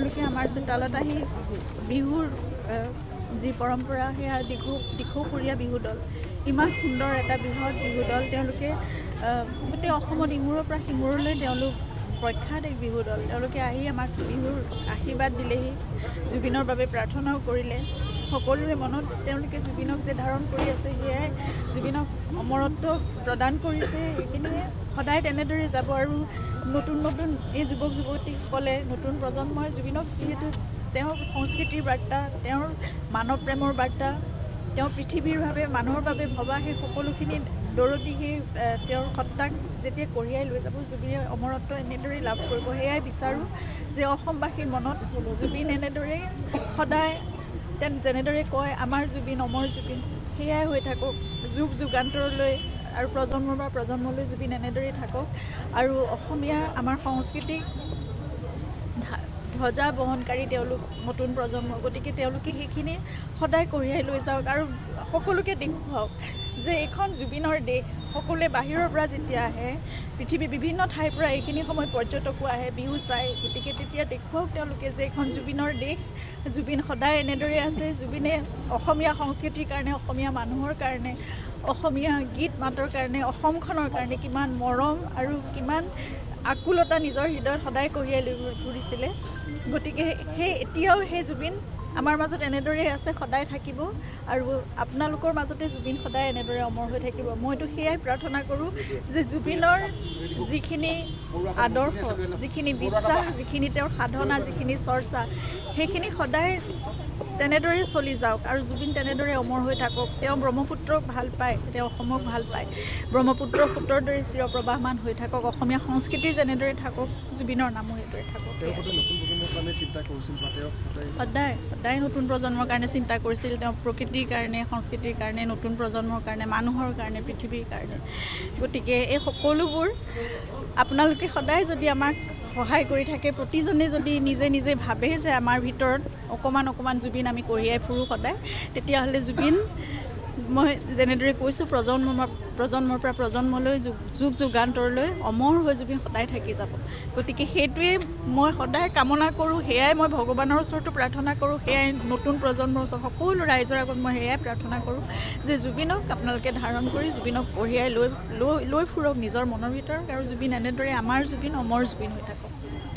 তেওঁলোকে আমাৰ চোতালত আহি বিহুৰ যি পৰম্পৰা সেয়া দিখৌপুৰীয়া বিহু দল ইমান সুন্দৰ এটা বৃহৎ বিহু দল তেওঁলোকে গোটেই অসমত ইমূৰৰ পৰা সিমূৰলৈ তেওঁলোক প্ৰখ্যাত এক বিহু দল তেওঁলোকে আহি আমাক বিহুৰ আশীৰ্বাদ দিলেহি জুবিনৰ বাবে প্ৰাৰ্থনাও কৰিলে সকলোৰে মনত তেওঁলোকে জুবিনক যে ধাৰণ কৰি আছে সেয়াই জুবিনক অমৰত্ব প্ৰদান কৰিছে সেইখিনিয়ে সদায় তেনেদৰে যাব আৰু নতুন নতুন এই যুৱক যুৱতীসকলে নতুন প্ৰজন্মই জুবিনক যিহেতু তেওঁৰ সংস্কৃতিৰ বাৰ্তা তেওঁৰ মানৱ প্ৰেমৰ বাৰ্তা তেওঁ পৃথিৱীৰ বাবে মানুহৰ বাবে ভবা সেই সকলোখিনি দৌৰতি সেই তেওঁৰ সত্তাক যেতিয়া কঢ়িয়াই লৈ যাব জুবিনে অমৰত্ব এনেদৰে লাভ কৰিব সেয়াই বিচাৰোঁ যে অসমবাসীৰ মনত জুবিন এনেদৰে সদায় যেনেদৰে কয় আমাৰ জুবিন অমৰ জুবিন সেয়াই হৈ থাকক যুগ যুগান্তৰলৈ আৰু প্ৰজন্মৰ পৰা প্ৰজন্মলৈ জুবিন এনেদৰেই থাকক আৰু অসমীয়া আমাৰ সংস্কৃতিক ধ্বজা বহনকাৰী তেওঁলোক নতুন প্ৰজন্ম গতিকে তেওঁলোকে সেইখিনি সদায় কঢ়িয়াই লৈ যাওক আৰু সকলোকে দেখুৱাওক যে এইখন জুবিনৰ দেশ সকলোৱে বাহিৰৰ পৰা যেতিয়া আহে পৃথিৱীৰ বিভিন্ন ঠাইৰ পৰা এইখিনি সময়ত পৰ্যটকো আহে বিহু চাই গতিকে তেতিয়া দেখুৱাওক তেওঁলোকে যে এইখন জুবিনৰ দেশ জুবিন সদায় এনেদৰে আছে জুবিনে অসমীয়া সংস্কৃতিৰ কাৰণে অসমীয়া মানুহৰ কাৰণে অসমীয়া গীত মাতৰ কাৰণে অসমখনৰ কাৰণে কিমান মৰম আৰু কিমান আকুলতা নিজৰ হৃদয়ত সদায় কঢ়িয়াই লৈ ফুৰিছিলে গতিকে এতিয়াও সেই জুবিন আমাৰ মাজত এনেদৰেই আছে সদায় থাকিব আৰু আপোনালোকৰ মাজতে জুবিন সদায় এনেদৰে অমৰ হৈ থাকিব মইতো সেয়াই প্ৰাৰ্থনা কৰোঁ যে জুবিনৰ যিখিনি আদৰ্শ যিখিনি বিশ্বাস যিখিনি তেওঁৰ সাধনা যিখিনি চৰ্চা সেইখিনি সদায় তেনেদৰে চলি যাওক আৰু জুবিন তেনেদৰে অমৰ হৈ থাকক তেওঁ ব্ৰহ্মপুত্ৰক ভাল পায় তেওঁ অসমক ভাল পায় ব্ৰহ্মপুত্ৰৰ সোঁতৰ দৰে চিৰপ্ৰবাহমান হৈ থাকক অসমীয়া সংস্কৃতি যেনেদৰে থাকক জুবিনৰ নামো সেইদৰে থাকক সদায় নতুন প্ৰজন্মৰ কাৰণে চিন্তা কৰিছিল তেওঁ প্ৰকৃতিৰ কাৰণে সংস্কৃতিৰ কাৰণে নতুন প্ৰজন্মৰ কাৰণে মানুহৰ কাৰণে পৃথিৱীৰ কাৰণে গতিকে এই সকলোবোৰ আপোনালোকে সদায় যদি আমাক সহায় কৰি থাকে প্ৰতিজনে যদি নিজে নিজে ভাবে যে আমাৰ ভিতৰত অকণমান জুবিন আমি কঢ়িয়াই ফুৰোঁ সদায় তেতিয়াহ'লে জুবিন মই যেনেদৰে কৈছোঁ প্ৰজন্মৰ পৰা প্ৰজন্মলৈ যুগ যুগান্তৰলৈ অমৰ হৈ জুবিন সদায় থাকি যাব গতিকে সেইটোৱে মই সদায় কামনা কৰোঁ সেয়াই মই ভগৱানৰ ওচৰতো প্ৰাৰ্থনা কৰোঁ সেয়াই নতুন প্ৰজন্মৰ ওচৰত সকলো ৰাইজৰ আগত মই সেয়াই প্ৰাৰ্থনা কৰোঁ যে জুবিনক আপোনালোকে ধাৰণ কৰি জুবিনক কঢ়িয়াই লৈ ফুৰক নিজৰ মনৰ ভিতৰত আৰু জুবিন এনেদৰে আমাৰ জুবিন অমৰ জুবিন হৈ থাকক